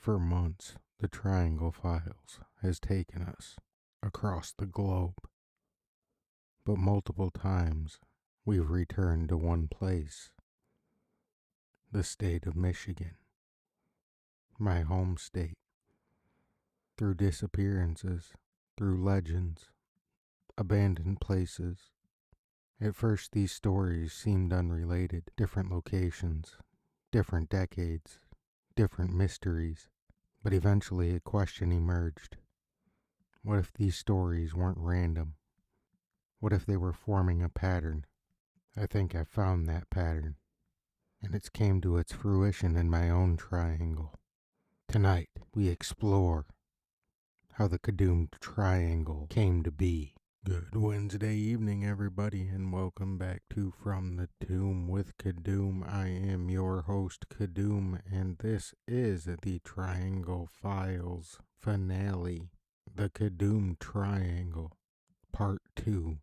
For months, the Triangle Files has taken us across the globe, but multiple times we've returned to one place, the state of Michigan, my home state. Through disappearances, through legends, abandoned places. At first these stories seemed unrelated, different locations, different decades, different mysteries, but eventually a question emerged. What if these stories weren't random? What if they were forming a pattern? I think I found that pattern, and it's came to its fruition in my own triangle. Tonight, we explore how the Cadoomed Triangle came to be. Good Wednesday evening, everybody, and welcome back to From the Tomb with Cadoom. I am your host, Cadoom, and this is the Triangle Files finale, the Cadoomed Triangle, Part 2,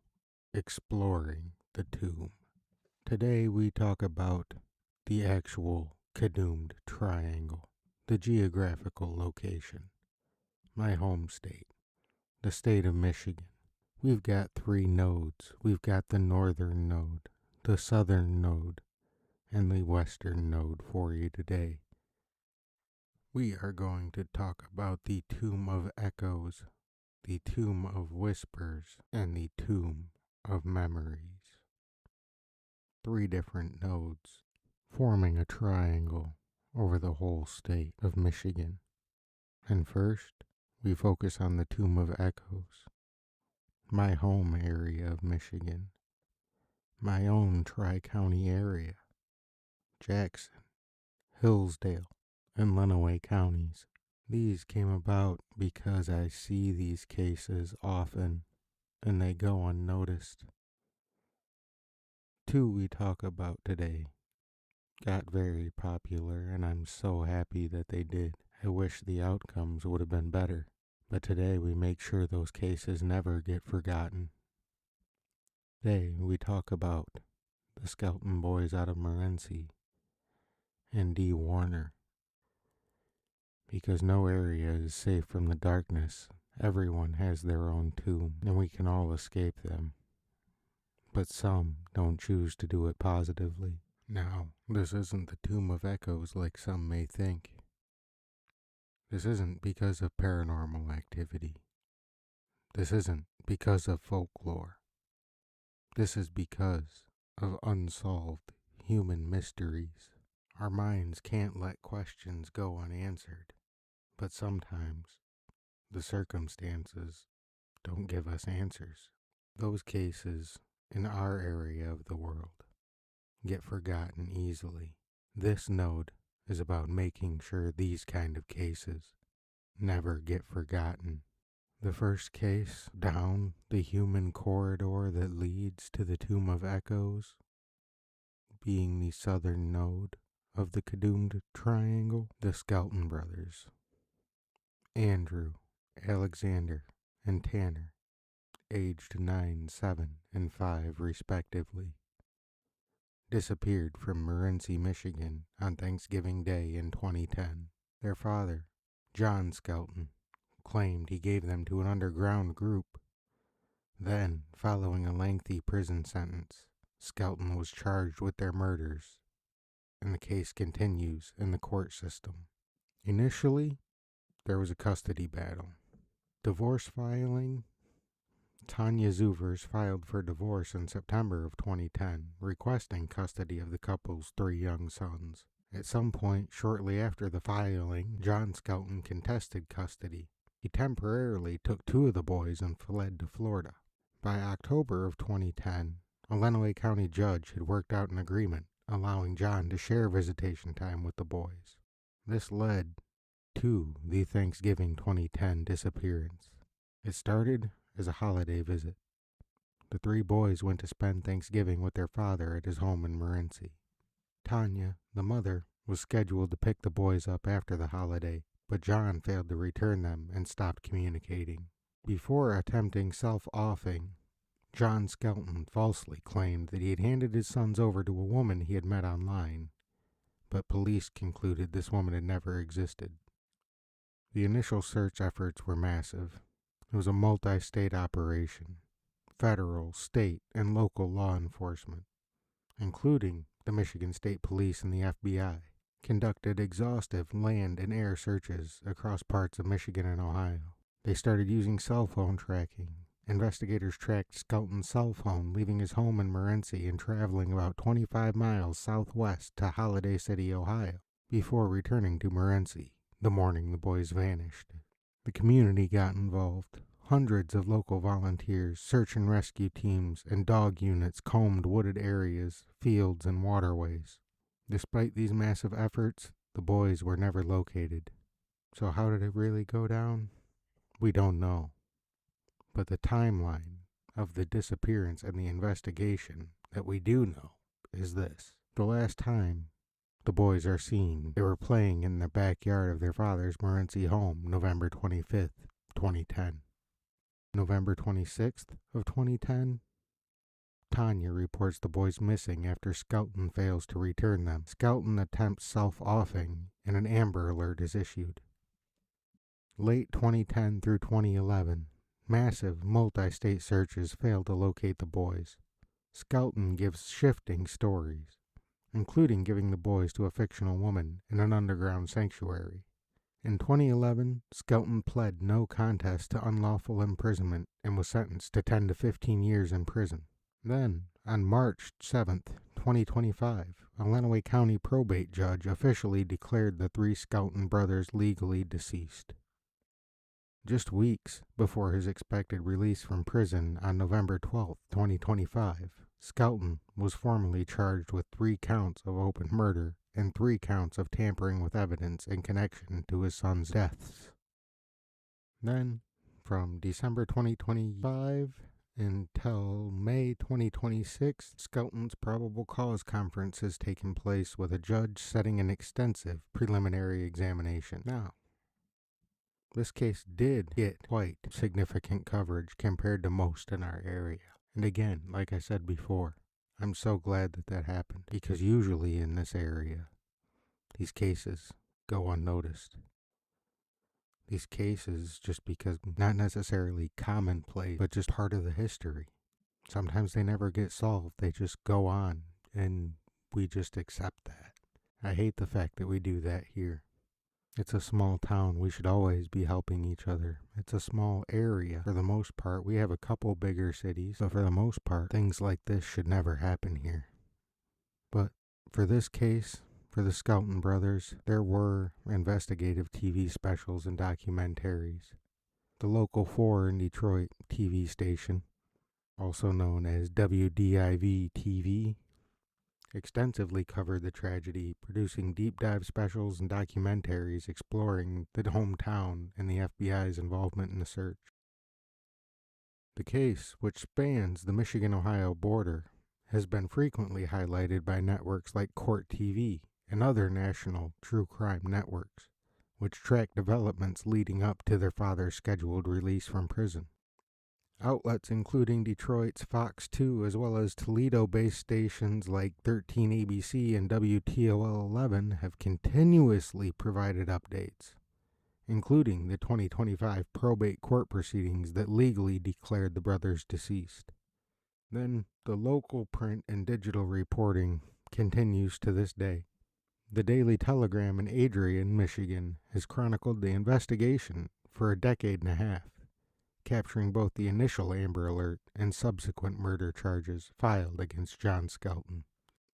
Exploring the Tomb. Today we talk about the actual Cadoomed Triangle, the geographical location, my home state, the state of Michigan. We've got 3 nodes. We've got the northern node, the southern node, and the western node for you today. We are going to talk about the Tomb of Echoes, the Tomb of Whispers, and the Tomb of Memories. 3 different nodes forming a triangle over the whole state of Michigan. And first, we focus on the Tomb of Echoes, my home area of Michigan, my own Tri-County area, Jackson, Hillsdale, and Lenawee counties. These came about because I see these cases often, and they go unnoticed. 2 we talk about today got very popular, and I'm so happy that they did. I wish the outcomes would have been better, but today we make sure those cases never get forgotten. Today we talk about the Skelton boys out of Morenci and Dee Warner. Because no area is safe from the darkness, everyone has their own tomb, and we can all escape them. But some don't choose to do it positively. Now, this isn't the Tomb of Echoes like some may think. This isn't because of paranormal activity. This isn't because of folklore. This is because of unsolved human mysteries. Our minds can't let questions go unanswered, but sometimes the circumstances don't give us answers. Those cases in our area of the world get forgotten easily. This node is about making sure these kind of cases never get forgotten. The first case down the human corridor that leads to the Tomb of Echoes, being the southern node of the Cadoomed Triangle, the Skelton brothers, Andrew, Alexander, and Tanner, aged 9, 7, and 5 respectively, disappeared from Morenci, Michigan on Thanksgiving Day in 2010. Their father, John Skelton, claimed he gave them to an underground group. Then, following a lengthy prison sentence, Skelton was charged with their murders, and the case continues in the court system. Initially, there was a custody battle. Divorce filing. Tanya Zuvers filed for divorce in September of 2010, requesting custody of the couple's 3 young sons. At some point shortly after the filing, John Skelton contested custody. He temporarily took 2 of the boys and fled to Florida. By October of 2010, a Lenawee County judge had worked out an agreement allowing John to share visitation time with the boys. This led to the Thanksgiving 2010 disappearance. It started as a holiday visit. The 3 boys went to spend Thanksgiving with their father at his home in Morenci. Tanya, the mother, was scheduled to pick the boys up after the holiday, but John failed to return them and stopped communicating. Before attempting self-offing, John Skelton falsely claimed that he had handed his sons over to a woman he had met online, but police concluded this woman had never existed. The initial search efforts were massive. It was a multi-state operation. Federal, state, and local law enforcement, including the Michigan State Police and the FBI, conducted exhaustive land and air searches across parts of Michigan and Ohio. They started using cell phone tracking. Investigators tracked Skelton's cell phone, leaving his home in Morenci and traveling about 25 miles southwest to Holiday City, Ohio, before returning to Morenci the morning the boys vanished. The community got involved. Hundreds of local volunteers, search and rescue teams, and dog units combed wooded areas, fields, and waterways. Despite these massive efforts, the boys were never located. So how did it really go down? We don't know. But the timeline of the disappearance and the investigation that we do know is this. The last time the boys are seen, they were playing in the backyard of their father's Morenci home, November 25th, 2010. November 26th of 2010, Tanya reports the boys missing after Skelton fails to return them. Skelton attempts self-offing and an Amber Alert is issued. Late 2010 through 2011, massive multi-state searches failed to locate the boys. Skelton gives shifting stories, including giving the boys to a fictional woman in an underground sanctuary. In 2011, Skelton pled no contest to unlawful imprisonment and was sentenced to 10 to 15 years in prison. Then, on March 7th, 2025, a Lenawee County probate judge officially declared the three Skelton brothers legally deceased. Just weeks before his expected release from prison on November 12, 2025, Skelton was formally charged with 3 counts of open murder and 3 counts of tampering with evidence in connection to his son's deaths. Then, from December 2025 until May 2026, Skelton's probable cause conference has taken place with a judge setting an extensive preliminary examination. Now, this case did get quite significant coverage compared to most in our area. And again, like I said before, I'm so glad that happened, because usually in this area, these cases go unnoticed. These cases, just because not necessarily commonplace, but just part of the history. Sometimes they never get solved, they just go on, and we just accept that. I hate the fact that we do that here. It's a small town. We should always be helping each other. It's a small area. For the most part, we have a couple bigger cities, but for the most part, things like this should never happen here. But for this case, for the Skelton brothers, there were investigative TV specials and documentaries. The local 4 in Detroit TV station, also known as WDIV-TV, extensively covered the tragedy, producing deep dive specials and documentaries exploring the hometown and the FBI's involvement in the search. The case, which spans the Michigan-Ohio border, has been frequently highlighted by networks like Court TV and other national true crime networks, which track developments leading up to their father's scheduled release from prison. Outlets including Detroit's Fox 2 as well as Toledo-based stations like 13 ABC and WTOL 11 have continuously provided updates, including the 2025 probate court proceedings that legally declared the brothers deceased. Then the local print and digital reporting continues to this day. The Daily Telegram in Adrian, Michigan has chronicled the investigation for a decade and a half, capturing both the initial Amber Alert and subsequent murder charges filed against John Skelton.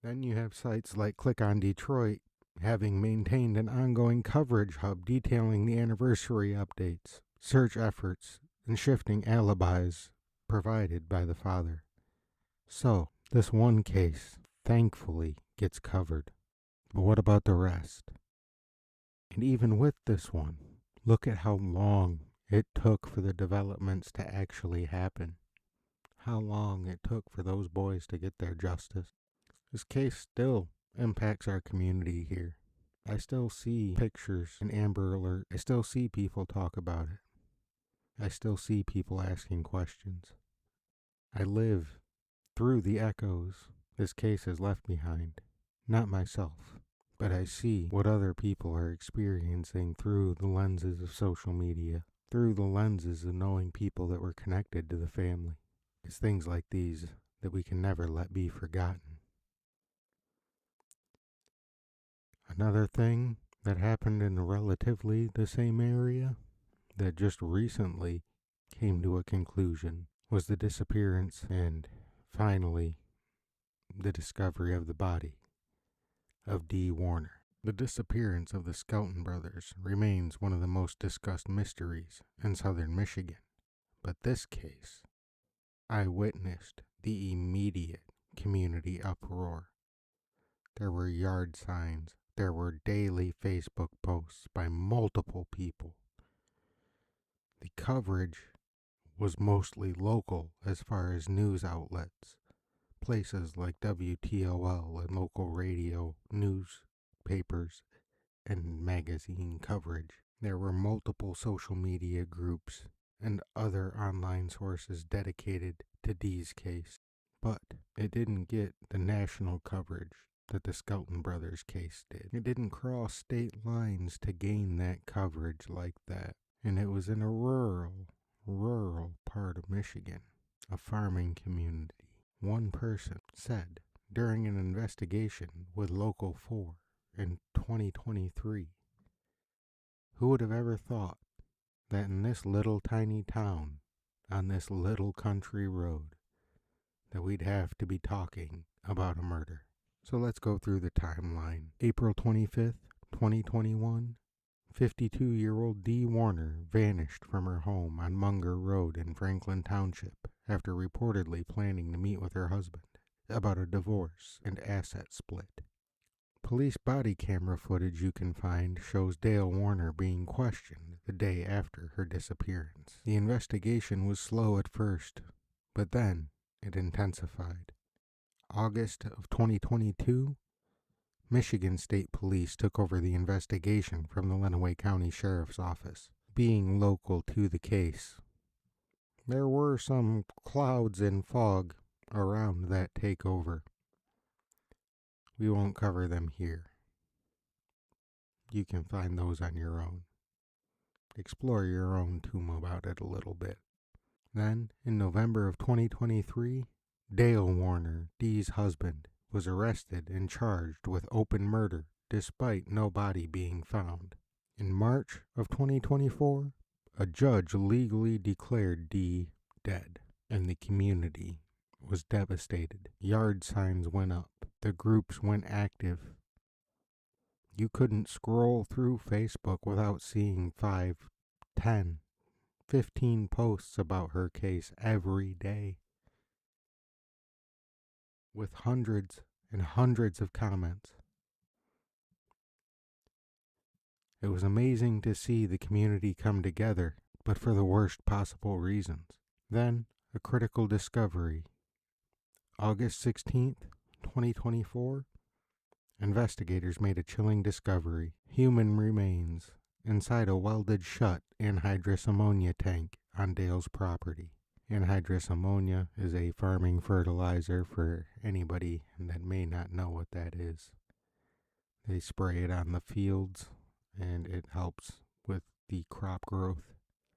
Then you have sites like Click on Detroit having maintained an ongoing coverage hub detailing the anniversary updates, search efforts, and shifting alibis provided by the father. So, this one case, thankfully, gets covered. But what about the rest? And even with this one, look at how long it took for the developments to actually happen. How long it took for those boys to get their justice. This case still impacts our community here. I still see pictures in Amber Alert. I still see people talk about it. I still see people asking questions. I live through the echoes this case has left behind. Not myself, but I see what other people are experiencing through the lenses of social media, through the lenses of knowing people that were connected to the family. It's things like these that we can never let be forgotten. Another thing that happened in relatively the same area that just recently came to a conclusion was the disappearance and, finally, the discovery of the body of Dee Warner. The disappearance of the Skelton brothers remains one of the most discussed mysteries in southern Michigan, but this case, I witnessed the immediate community uproar. There were yard signs, there were daily Facebook posts by multiple people. The coverage was mostly local as far as news outlets, places like WTOL and local radio, newspapers, and magazine coverage. There were multiple social media groups and other online sources dedicated to Dee's case, but it didn't get the national coverage that the Skelton brothers case did. It didn't cross state lines to gain that coverage like that, and it was in a rural part of Michigan, a farming community. One person said during an investigation with Local 4 in 2023, who would have ever thought that in this little tiny town, on this little country road, that we'd have to be talking about a murder? So let's go through the timeline. April 25th, 2021, 52-year-old Dee Warner vanished from her home on Munger Road in Franklin Township after reportedly planning to meet with her husband about a divorce and asset split. Police body camera footage you can find shows Dale Warner being questioned the day after her disappearance. The investigation was slow at first, but then it intensified. August of 2022, Michigan State Police took over the investigation from the Lenawee County Sheriff's Office. Being local to the case, there were some clouds and fog around that takeover. We won't cover them here. You can find those on your own. Explore your own tomb about it a little bit. Then, in November of 2023, Dale Warner, Dee's husband, was arrested and charged with open murder despite no body being found. In March of 2024, a judge legally declared Dee dead, and the community was devastated. Yard signs went up. The groups went active. You couldn't scroll through Facebook without seeing 5, 10, 15 posts about her case every day, with hundreds and hundreds of comments. It was amazing to see the community come together, but for the worst possible reasons. Then, a critical discovery. August 16th, 2024, investigators made a chilling discovery. Human remains inside a welded shut anhydrous ammonia tank on Dale's property. Anhydrous ammonia is a farming fertilizer for anybody that may not know what that is. They spray it on the fields and it helps with the crop growth.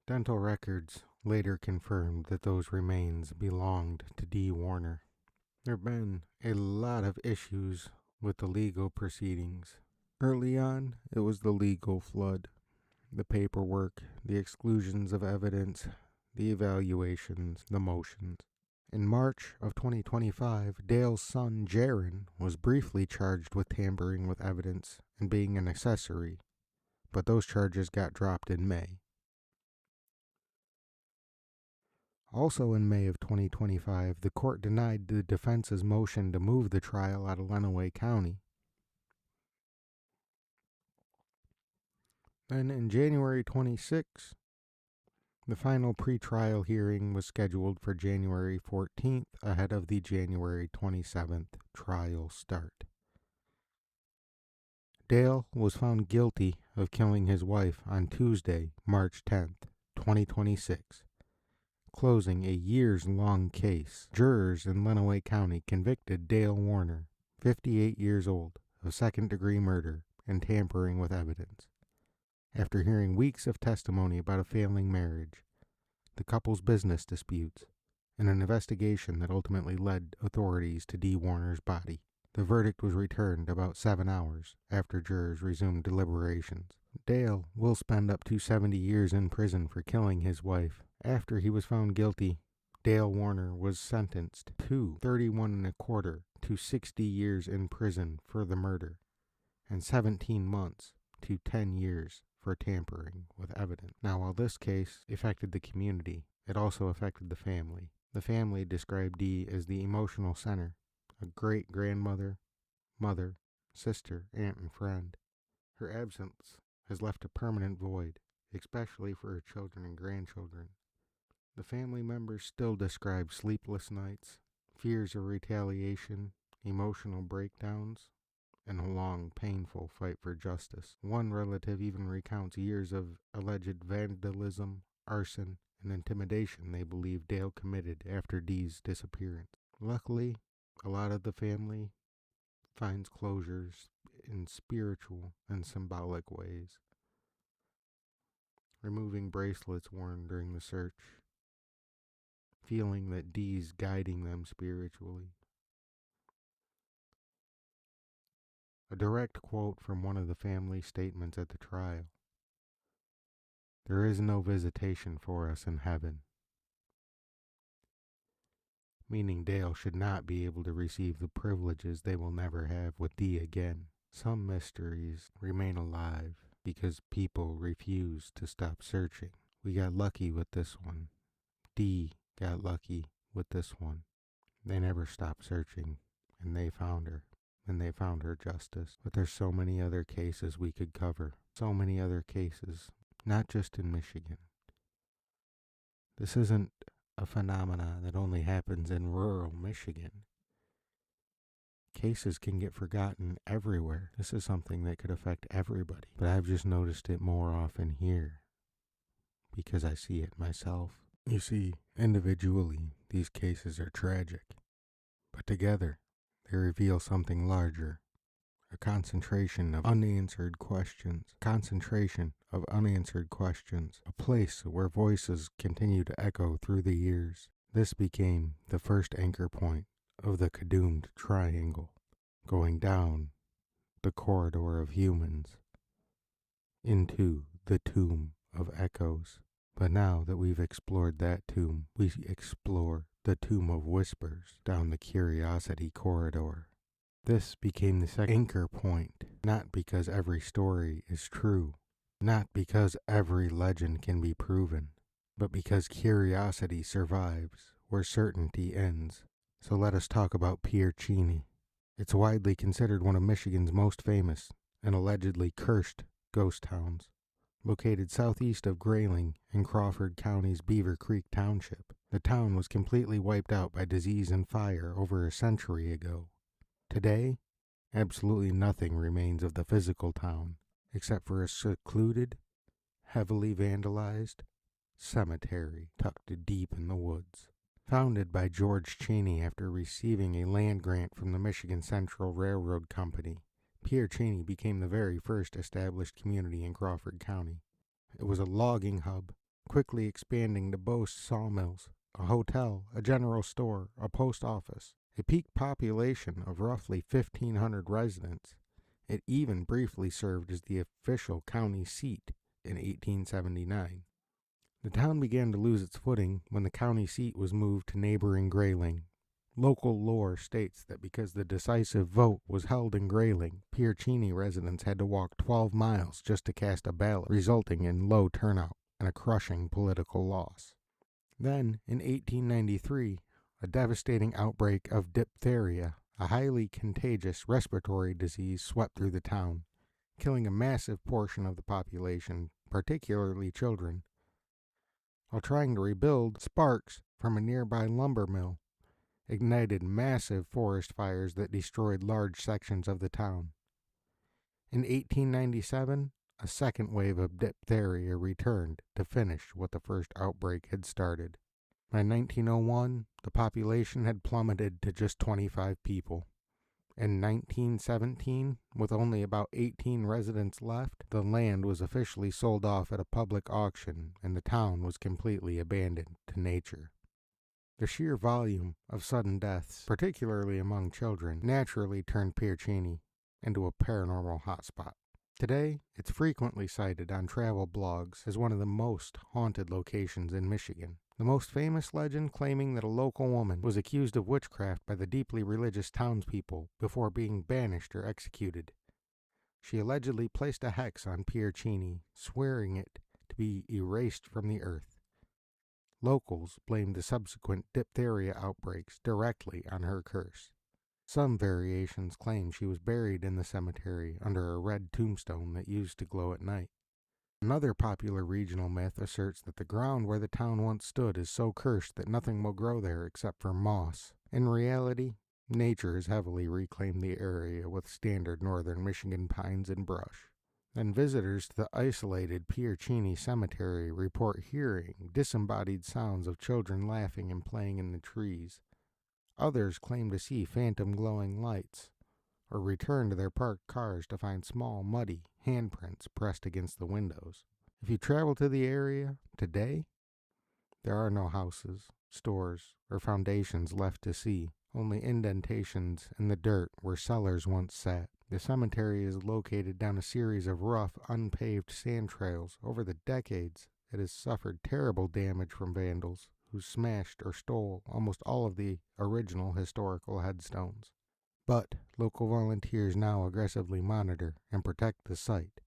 Dental records later confirmed that those remains belonged to Dee Warner. There have been a lot of issues with the legal proceedings. Early on, it was the legal flood, the paperwork, the exclusions of evidence, the evaluations, the motions. In March of 2025, Dale's son, Jaron, was briefly charged with tampering with evidence and being an accessory, but those charges got dropped in May. Also in May of 2025, the court denied the defense's motion to move the trial out of Lenawee County. Then in January 26, the final pretrial hearing was scheduled for January 14th ahead of the January 27th trial start. Dale was found guilty of killing his wife on Tuesday, March 10th, 2026, closing a years-long case. Jurors in Lenawee County convicted Dale Warner, 58 years old, of second-degree murder and tampering with evidence. After hearing weeks of testimony about a failing marriage, the couple's business disputes, and an investigation that ultimately led authorities to Dee Warner's body, the verdict was returned about 7 hours after jurors resumed deliberations. Dale will spend up to 70 years in prison for killing his wife. After he was found guilty, Dale Warner was sentenced to 31 1/4 to 60 years in prison for the murder, and 17 months to 10 years for tampering with evidence. Now, while this case affected the community, it also affected the family. The family described Dee as the emotional center, a great-grandmother, mother, sister, aunt, and friend. Her absence has left a permanent void, especially for her children and grandchildren. The family members still describe sleepless nights, fears of retaliation, emotional breakdowns, and a long, painful fight for justice. One relative even recounts years of alleged vandalism, arson, and intimidation they believe Dale committed after Dee's disappearance. Luckily, a lot of the family finds closures in spiritual and symbolic ways. Removing bracelets worn during the search, feeling that Dee's guiding them spiritually. A direct quote from one of the family statements at the trial: "There is no visitation for us in heaven," meaning Dale should not be able to receive the privileges they will never have with Dee again. Some mysteries remain alive because people refuse to stop searching. We got lucky with this one. Dee got lucky with this one. They never stopped searching, and they found her. And they found her justice. But there's so many other cases we could cover. So many other cases, not just in Michigan. This isn't a phenomena that only happens in rural Michigan. Cases can get forgotten everywhere. This is something that could affect everybody. But I've just noticed it more often here because I see it myself. You see, individually, these cases are tragic. But together, they reveal something larger. A concentration of unanswered questions. A place where voices continue to echo through the years. This became the first anchor point of the Cadoomed Triangle, going down the corridor of humans into the tomb of echoes. But now that we've explored that tomb, we explore the tomb of whispers down the curiosity corridor. This became the second anchor point, not because every story is true, not because every legend can be proven, but because curiosity survives where certainty ends. So let us talk about Cheney. It's widely considered one of Michigan's most famous and allegedly cursed ghost towns. Located southeast of Grayling in Crawford County's Beaver Creek Township, the town was completely wiped out by disease and fire over a century ago. Today, absolutely nothing remains of the physical town, except for a secluded, heavily vandalized cemetery tucked deep in the woods. Founded by George Cheney after receiving a land grant from the Michigan Central Railroad Company, Pere Cheney became the very first established community in Crawford County. It was a logging hub, quickly expanding to boast sawmills, a hotel, a general store, a post office, a peak population of roughly 1,500 residents. It even briefly served as the official county seat in 1879. The town began to lose its footing when the county seat was moved to neighboring Grayling. Local lore states that because the decisive vote was held in Grayling, Pere Cheney residents had to walk 12 miles just to cast a ballot, resulting in low turnout and a crushing political loss. Then, in 1893, a devastating outbreak of diphtheria, a highly contagious respiratory disease, swept through the town, killing a massive portion of the population, particularly children. While trying to rebuild, sparks from a nearby lumber mill ignited massive forest fires that destroyed large sections of the town. In 1897, a second wave of diphtheria returned to finish what the first outbreak had started. By 1901, the population had plummeted to just 25 people. In 1917, with only about 18 residents left, the land was officially sold off at a public auction and the town was completely abandoned to nature. The sheer volume of sudden deaths, particularly among children, naturally turned Pere Cheney into a paranormal hotspot. Today, it's frequently cited on travel blogs as one of the most haunted locations in Michigan. The most famous legend claiming that a local woman was accused of witchcraft by the deeply religious townspeople before being banished or executed. She allegedly placed a hex on Pere Cheney, swearing it to be erased from the earth. Locals blamed the subsequent diphtheria outbreaks directly on her curse. Some variations claim she was buried in the cemetery under a red tombstone that used to glow at night. Another popular regional myth asserts that the ground where the town once stood is so cursed that nothing will grow there except for moss. In reality, nature has heavily reclaimed the area with standard northern Michigan pines and brush. And visitors to the isolated Pere Cheney Cemetery report hearing disembodied sounds of children laughing and playing in the trees. Others claim to see phantom glowing lights, or return to their parked cars to find small, muddy handprints pressed against the windows. If you travel to the area today, there are no houses, stores, or foundations left to see, only indentations in the dirt where cellars once sat. The cemetery is located down a series of rough, unpaved sand trails. Over the decades, it has suffered terrible damage from vandals who smashed or stole almost all of the original historical headstones. But local volunteers now aggressively monitor and protect the site,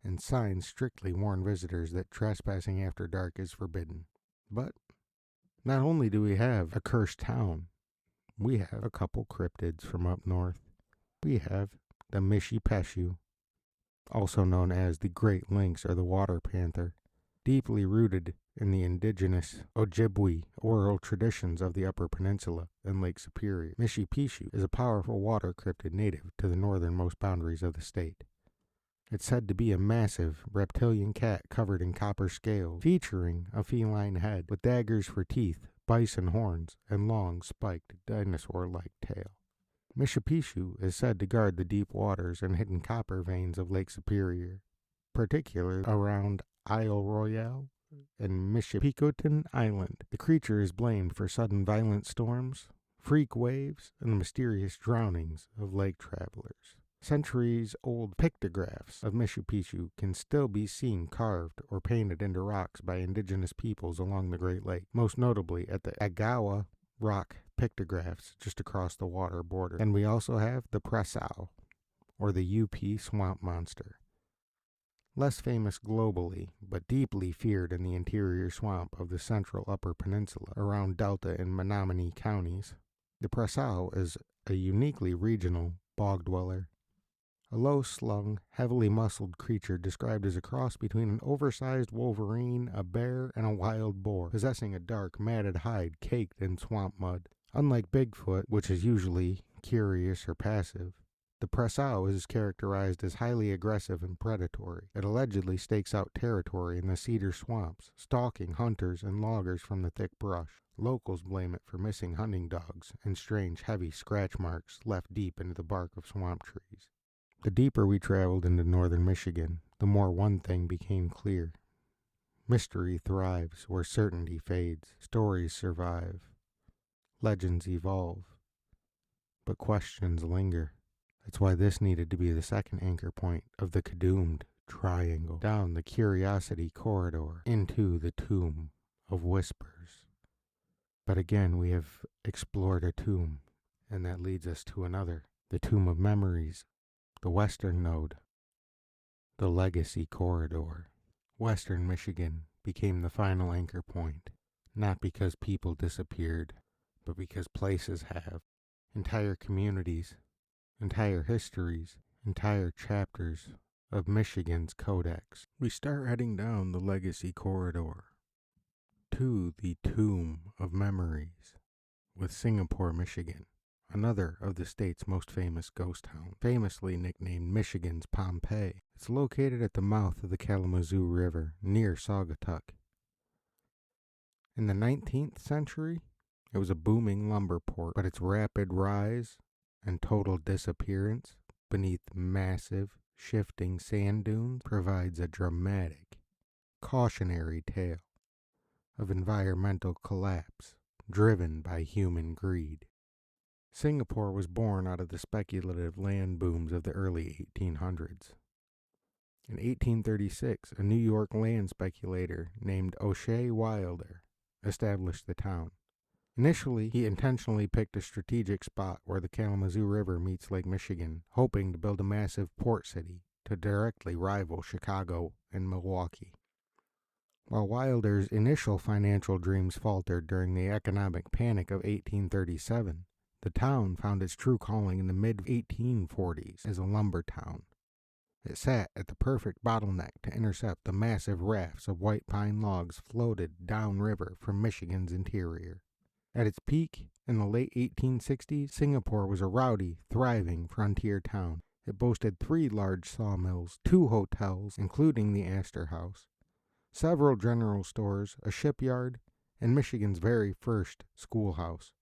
and signs strictly warn visitors that trespassing after dark is forbidden. But not only do we have a cursed town, we have a couple cryptids from up north. We have the Mishipeshu, also known as the Great Lynx or the Water Panther, deeply rooted in the indigenous Ojibwe oral traditions of the Upper Peninsula and Lake Superior. Mishipeshu is a powerful water cryptid native to the northernmost boundaries of the state. It's said to be a massive reptilian cat covered in copper scales, featuring a feline head with daggers for teeth, bison horns, and long spiked dinosaur-like tail. Mishipeshu is said to guard the deep waters and hidden copper veins of Lake Superior, particularly around Isle Royale and Michipicoten Island. The creature is blamed for sudden violent storms, freak waves, and the mysterious drownings of lake travelers. Centuries-old pictographs of Mishipeshu can still be seen carved or painted into rocks by indigenous peoples along the Great Lake, most notably at the Agawa rock pictographs just across the water border. And we also have the Presau, or the UP swamp monster. Less famous globally, but deeply feared in the interior swamp of the central Upper Peninsula around Delta and Menominee counties. The Presau is a uniquely regional bog dweller. A low-slung, heavily muscled creature described as a cross between an oversized wolverine, a bear, and a wild boar, possessing a dark, matted hide caked in swamp mud. Unlike Bigfoot, which is usually curious or passive, the Presau is characterized as highly aggressive and predatory. It allegedly stakes out territory in the cedar swamps, stalking hunters and loggers from the thick brush. Locals blame it for missing hunting dogs and strange, heavy scratch marks left deep into the bark of swamp trees. The deeper we traveled into northern Michigan, the more one thing became clear. Mystery thrives where certainty fades. Stories survive. Legends evolve. But questions linger. That's why this needed to be the second anchor point of the Cadoomed Triangle, down the Curiosity Corridor, into the Tomb of Whispers. But again, we have explored a tomb, and that leads us to another, the Tomb of Memories, the Western Node, the Legacy Corridor. Western Michigan became the final anchor point, not because people disappeared, but because places have. Entire communities, entire histories, entire chapters of Michigan's codex. We start heading down the Legacy Corridor to the Tomb of Memories with Singapore, Michigan, another of the state's most famous ghost towns, famously nicknamed Michigan's Pompeii. It's located at the mouth of the Kalamazoo River near Saugatuck. In the 19th century, it was a booming lumber port, but its rapid rise and total disappearance beneath massive, shifting sand dunes provides a dramatic, cautionary tale of environmental collapse driven by human greed. Singapore was born out of the speculative land booms of the early 1800s. In 1836, a New York land speculator named O'Shea Wilder established the town. Initially, he intentionally picked a strategic spot where the Kalamazoo River meets Lake Michigan, hoping to build a massive port city to directly rival Chicago and Milwaukee. While Wilder's initial financial dreams faltered during the economic panic of 1837, the town found its true calling in the mid-1840s as a lumber town. It sat at the perfect bottleneck to intercept the massive rafts of white pine logs floated downriver from Michigan's interior. At its peak, in the late 1860s, Singapore was a rowdy, thriving frontier town. It boasted 3 large sawmills, 2 hotels, including the Astor House, several general stores, a shipyard, and Michigan's very first schoolhouse.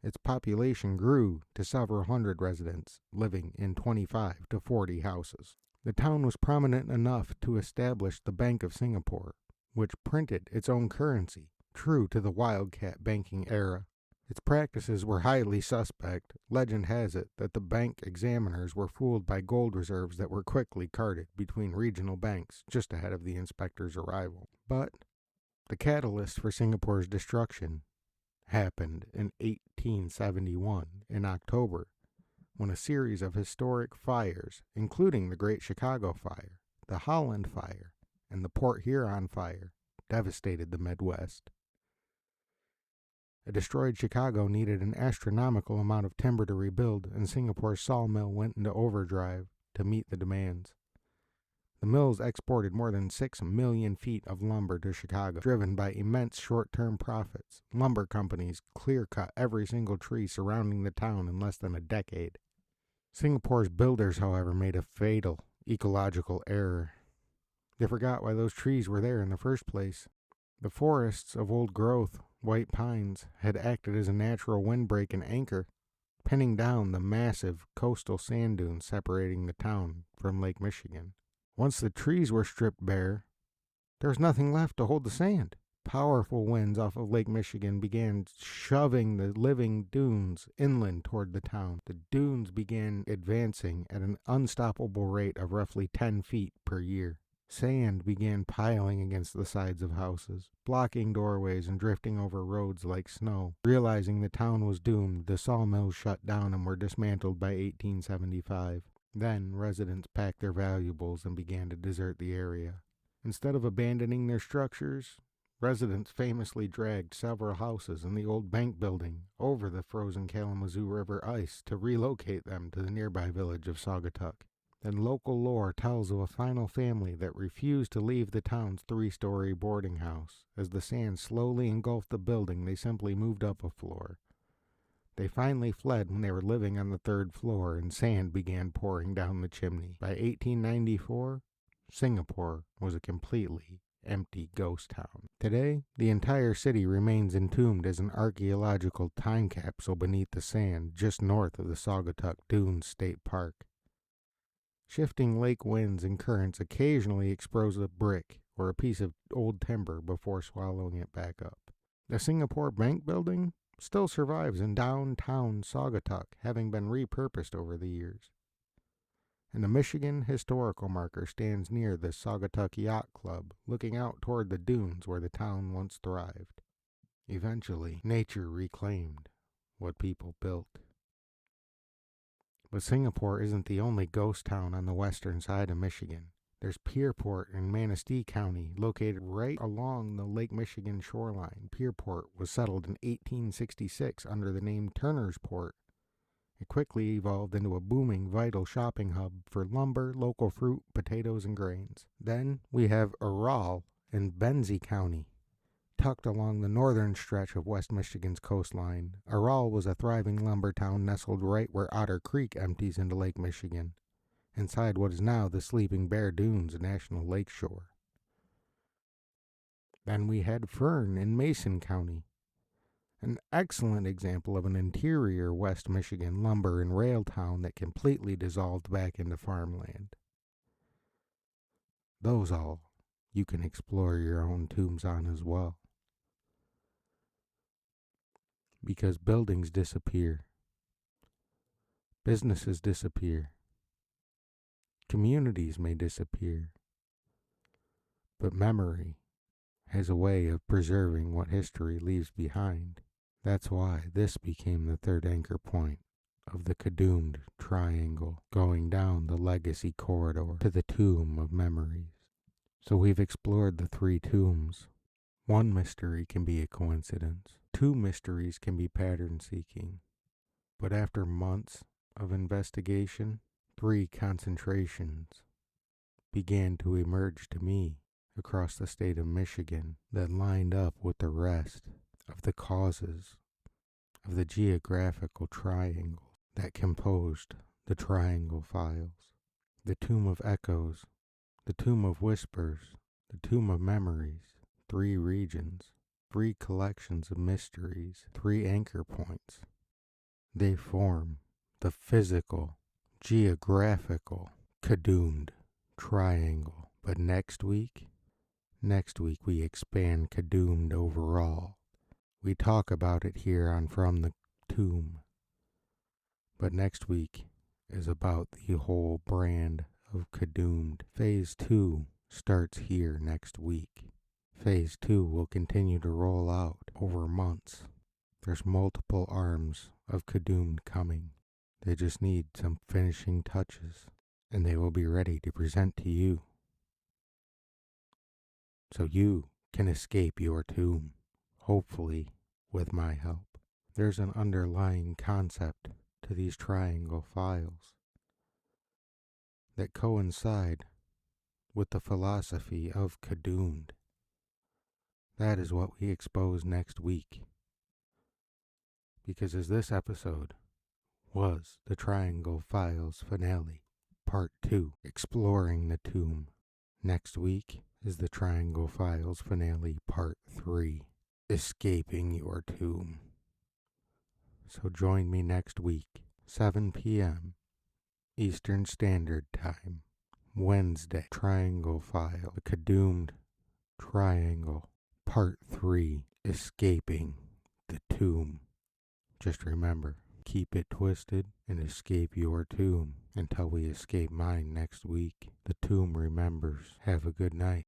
Its population grew to several hundred residents, living in 25 to 40 houses. The town was prominent enough to establish the Bank of Singapore, which printed its own currency, true to the wildcat banking era. Its practices were highly suspect. Legend has it that the bank examiners were fooled by gold reserves that were quickly carted between regional banks just ahead of the inspector's arrival. But the catalyst for Singapore's destruction happened in 1871 in October, when a series of historic fires, including the Great Chicago Fire, the Holland Fire, and the Port Huron Fire, devastated the Midwest. A destroyed Chicago needed an astronomical amount of timber to rebuild, and Singapore's sawmill went into overdrive to meet the demands. The mills exported more than 6 million feet of lumber to Chicago, driven by immense short-term profits. Lumber companies clear-cut every single tree surrounding the town in less than a decade. Singapore's builders, however, made a fatal ecological error. They forgot why those trees were there in the first place. The forests of old growth, white pines, had acted as a natural windbreak and anchor, pinning down the massive coastal sand dunes separating the town from Lake Michigan. Once the trees were stripped bare, there was nothing left to hold the sand. Powerful winds off of Lake Michigan began shoving the living dunes inland toward the town. The dunes began advancing at an unstoppable rate of roughly 10 feet per year. Sand began piling against the sides of houses, blocking doorways and drifting over roads like snow. Realizing the town was doomed, the sawmills shut down and were dismantled by 1875. Then residents packed their valuables and began to desert the area. Instead of abandoning their structures, residents famously dragged several houses in the old bank building over the frozen Kalamazoo River ice to relocate them to the nearby village of Saugatuck. Then local lore tells of a final family that refused to leave the town's 3-story boarding house. As the sand slowly engulfed the building, they simply moved up a floor. They finally fled when they were living on the 3rd floor and sand began pouring down the chimney. By 1894, Singapore was a completely empty ghost town. Today, the entire city remains entombed as an archaeological time capsule beneath the sand just north of the Saugatuck Dunes State Park. Shifting lake winds and currents occasionally expose a brick or a piece of old timber before swallowing it back up. The Singapore Bank Building still survives in downtown Saugatuck, having been repurposed over the years. And the Michigan Historical Marker stands near the Saugatuck Yacht Club, looking out toward the dunes where the town once thrived. Eventually, nature reclaimed what people built. But Singapore isn't the only ghost town on the western side of Michigan. There's Pierport in Manistee County, located right along the Lake Michigan shoreline. Pierport was settled in 1866 under the name Turner's Port. It quickly evolved into a booming, vital shopping hub for lumber, local fruit, potatoes, and grains. Then we have Aral in Benzie County, tucked along the northern stretch of West Michigan's coastline. Aral was a thriving lumber town nestled right where Otter Creek empties into Lake Michigan, inside what is now the Sleeping Bear Dunes National Lakeshore. Then we had Fern in Mason County. An excellent example of an interior West Michigan lumber and rail town that completely dissolved back into farmland. Those all you can explore your own tombs on as well. Because buildings disappear, businesses disappear, communities may disappear, but memory has a way of preserving what history leaves behind. That's why this became the third anchor point of the Cadoomed Triangle, going down the legacy corridor to the Tomb of Memories. So we've explored the 3 tombs. One mystery can be a coincidence. 2 mysteries can be pattern-seeking. But after months of investigation, 3 concentrations began to emerge to me across the state of Michigan that lined up with the rest of the causes of the geographical triangle that composed the Triangle Files. The Tomb of Echoes, the Tomb of Whispers, the Tomb of Memories, 3 regions, 3 collections of mysteries, 3 anchor points. They form the physical, geographical, Cadoomed Triangle. But next week we expand Cadoomed overall. We talk about it here on From the Tomb. But next week is about the whole brand of Cadoomed. Phase 2 starts here next week. Phase 2 will continue to roll out over months. There's multiple arms of Cadoomed coming. They just need some finishing touches, and they will be ready to present to you. So you can escape your tomb, hopefully with my help. There's an underlying concept to these triangle files that coincide with the philosophy of Cadoomed. That is what we expose next week. Because as this episode was the Triangle Files finale, Part 2, Exploring the Tomb. Next week is the Triangle Files finale, Part 3, Escaping Your Tomb. So join me next week, 7 p.m. Eastern Standard Time, Wednesday, Triangle File, the Cadoomed Triangle, Part 3, Escaping the Tomb. Just remember, keep it twisted and escape your tomb until we escape mine next week. The tomb remembers. Have a good night.